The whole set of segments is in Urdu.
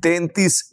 33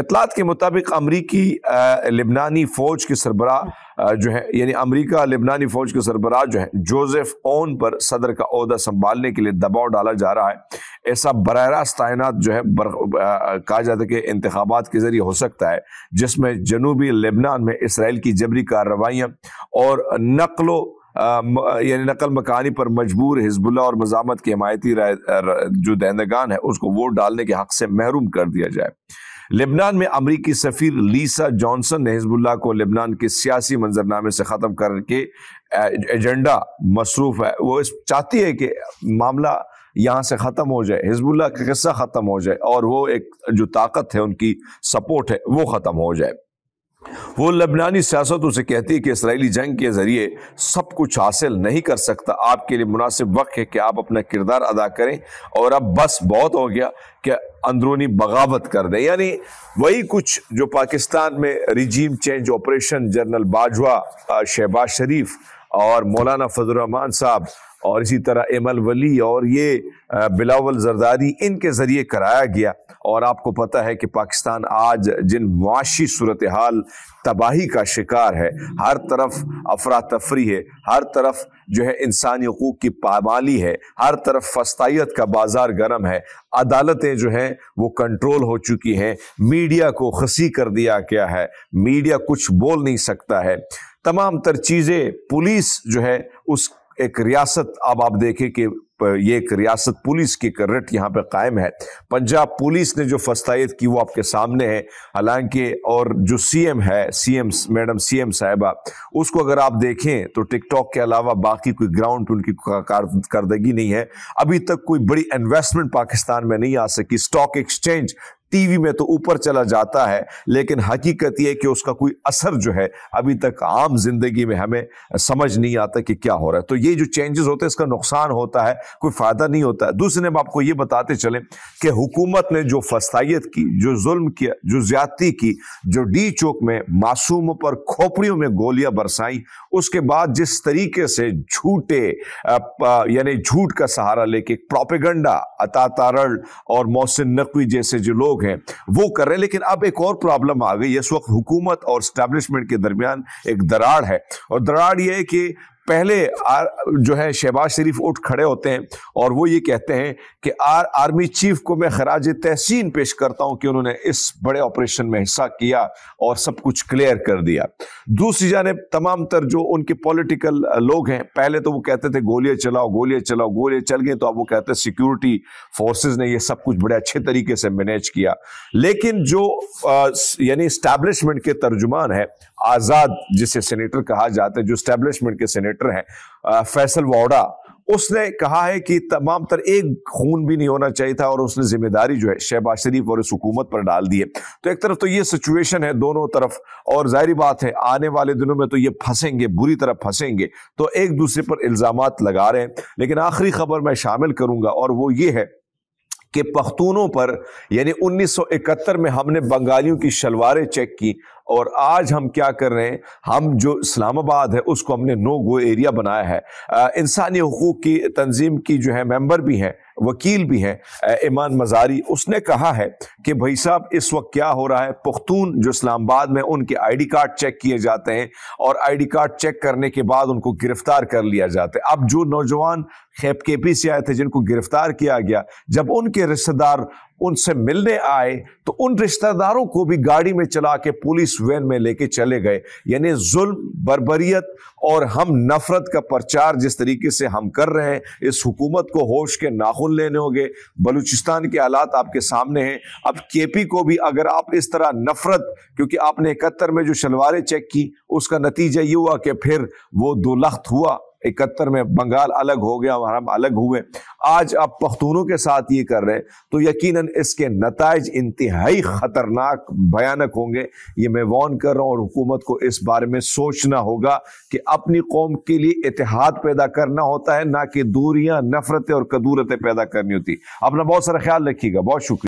اطلاعات کے مطابق امریکی لبنانی فوج کے سربراہ جو ہے یعنی امریکہ لبنانی فوج کے سربراہ جو ہے جوزف اون پر صدر کا عہدہ سنبھالنے کے لیے دباؤ ڈالا جا رہا ہے۔ ایسا براہ راست تعینات جو ہے کہا جاتا ہے کہ انتخابات کے ذریعے ہو سکتا ہے، جس میں جنوبی لبنان میں اسرائیل کی جبری کارروائیاں اور نقل مکانی پر مجبور حزب اللہ اور مزاحمت کے حمایتی جو دہندگان ہے اس کو ووٹ ڈالنے کے حق سے محروم کر دیا جائے۔ لبنان میں امریکی سفیر لیسا جانسن نے حزب اللہ کو لبنان کے سیاسی منظرنامے سے ختم کر کے ایجنڈا مصروف ہے، وہ چاہتی ہے کہ معاملہ یہاں سے ختم ہو جائے، حزب اللہ کا قصہ ختم ہو جائے اور وہ ایک جو طاقت ہے ان کی سپورٹ ہے وہ ختم ہو جائے۔ وہ لبنانی سیاست اسے کہتی ہے کہ اسرائیلی جنگ کے ذریعے سب کچھ حاصل نہیں کر سکتا، آپ کے لیے مناسب وقت ہے کہ آپ اپنا کردار ادا کریں اور اب بس بہت ہو گیا کہ اندرونی بغاوت کر دیں۔ یعنی وہی کچھ جو پاکستان میں regime change operation general Bajwa, Shahbaz Sharif اور مولانا فضل الرحمان صاحب اور اسی طرح ایمل ولی اور یہ بلاول زرداری ان کے ذریعے کرایا گیا۔ اور آپ کو پتہ ہے کہ پاکستان آج جن معاشی صورتحال تباہی کا شکار ہے، ہر طرف افراتفری ہے، ہر طرف جو ہے انسانی حقوق کی پامالی ہے، ہر طرف فسطائیت کا بازار گرم ہے، عدالتیں جو ہیں وہ کنٹرول ہو چکی ہیں، میڈیا کو خسی کر دیا گیا ہے، میڈیا کچھ بول نہیں سکتا ہے، تمام تر چیزیں پولیس جو ہے اس ایک ریاست، اب آپ دیکھیں کہ یہ ایک ریاست پولیس کی کرٹ یہاں پہ قائم ہے۔ پنجاب پولیس نے جو فسطائیت کی وہ آپ کے سامنے ہے، حالانکہ اور جو سی ایم ہے، میڈم سی ایم صاحبہ، اس کو اگر آپ دیکھیں تو ٹک ٹاک کے علاوہ باقی کوئی گراؤنڈ پہ ان کی کارکردگی نہیں ہے۔ ابھی تک کوئی بڑی انویسٹمنٹ پاکستان میں نہیں آ سکی، سٹاک ایکسچینج ٹی وی میں تو اوپر چلا جاتا ہے لیکن حقیقت یہ ہے کہ اس کا کوئی اثر جو ہے ابھی تک عام زندگی میں ہمیں سمجھ نہیں آتا کہ کیا ہو رہا ہے۔ تو یہ جو چینجز ہوتے ہیں اس کا نقصان ہوتا ہے، کوئی فائدہ نہیں ہوتا ہے۔ دوسرے ہم آپ کو یہ بتاتے چلیں کہ حکومت نے جو فسطائیت کی، جو ظلم کیا، جو زیادتی کی، جو ڈی چوک میں معصوموں پر کھوپڑیوں میں گولیاں برسائیں، اس کے بعد جس طریقے سے جھوٹے یعنی جھوٹ کا سہارا لے کے پروپیگنڈا عطا تارڑ اور محسن نقوی جیسے جو لوگ ہیں وہ کر رہے ہیں۔ لیکن اب ایک اور پرابلم آ گئی، اس وقت حکومت اور اسٹیبلشمنٹ کے درمیان ایک دراڑ ہے، اور دراڑ یہ ہے کہ پہلے جو ہے شہباز شریف اٹھ کھڑے ہوتے ہیں اور وہ یہ کہتے ہیں کہ آرمی چیف کو میں خراج تحسین پیش کرتا ہوں کہ انہوں نے اس بڑے آپریشن میں حصہ کیا اور سب کچھ کلیئر کر دیا۔ دوسری جانب تمام تر جو ان کے پولیٹیکل لوگ ہیں، پہلے تو وہ کہتے تھے گولیاں چلاؤ گولیاں چلاؤ، گولیاں چل گئے تو اب وہ کہتے ہیں سیکیورٹی فورسز نے یہ سب کچھ بڑے اچھے طریقے سے مینیج کیا۔ لیکن جو یعنی اسٹیبلشمنٹ کے ترجمان ہے، آزاد جسے سینیٹر کہا جاتا ہے، جو اسٹیبلشمنٹ کے سینیٹر ہیں فیصل واؤڈا، اس نے کہا ہے کہ تمام تر ایک خون بھی نہیں ہونا چاہیے تھا، اور اس نے ذمہ داری جو ہے شہباز شریف اور اس حکومت پر ڈال دی ہے۔ تو ایک طرف تو یہ سچویشن ہے دونوں طرف، اور ظاہری بات ہے آنے والے دنوں میں تو یہ پھنسیں گے، بری طرح پھنسیں گے، تو ایک دوسرے پر الزامات لگا رہے ہیں۔ لیکن آخری خبر میں شامل کروں گا اور وہ یہ ہے کہ پختونوں پر یعنی 1971 میں ہم نے بنگالیوں کی شلواریں چیک کی، اور آج ہم کیا کر رہے ہیں، ہم جو اسلام آباد ہے اس کو ہم نے نو گو ایریا بنایا ہے۔ انسانی حقوق کی تنظیم کی جو ہے ممبر بھی ہیں، وکیل بھی ہیں، ایمان مزاری، اس نے کہا ہے کہ بھائی صاحب اس وقت کیا ہو رہا ہے، پختون جو اسلام آباد میں ان کے آئی ڈی کارڈ چیک کیے جاتے ہیں، اور آئی ڈی کارڈ چیک کرنے کے بعد ان کو گرفتار کر لیا جاتا ہے۔ اب جو نوجوان خیب کے پی سے آئے تھے جن کو گرفتار کیا گیا، جب ان کے رشتہ دار ان سے ملنے آئے تو ان رشتہ داروں کو بھی گاڑی میں چلا کے پولیس وین میں لے کے چلے گئے۔ یعنی ظلم، بربریت اور ہم نفرت کا پرچار جس طریقے سے ہم کر رہے ہیں، اس حکومت کو ہوش کے ناخن لینے ہوگے۔ بلوچستان کے حالات آپ کے سامنے ہیں، اب کے پی کو بھی اگر آپ اس طرح نفرت، کیونکہ آپ نے 71 میں جو شلواریں چیک کی اس کا نتیجہ یہ ہوا کہ پھر وہ دو لخت ہوا، 71 میں بنگال الگ ہو گیا اور ہم الگ ہوئے، آج آپ پختونوں کے ساتھ یہ کر رہے ہیں، تو یقیناً اس کے نتائج انتہائی خطرناک بھیانک ہوں گے۔ یہ میں وارن کر رہا ہوں، اور حکومت کو اس بارے میں سوچنا ہوگا کہ اپنی قوم کے لیے اتحاد پیدا کرنا ہوتا ہے، نہ کہ دوریاں، نفرتیں اور کدورتیں پیدا کرنی ہوتی۔ اپنا بہت سارا خیال رکھیے گا، بہت شکریہ۔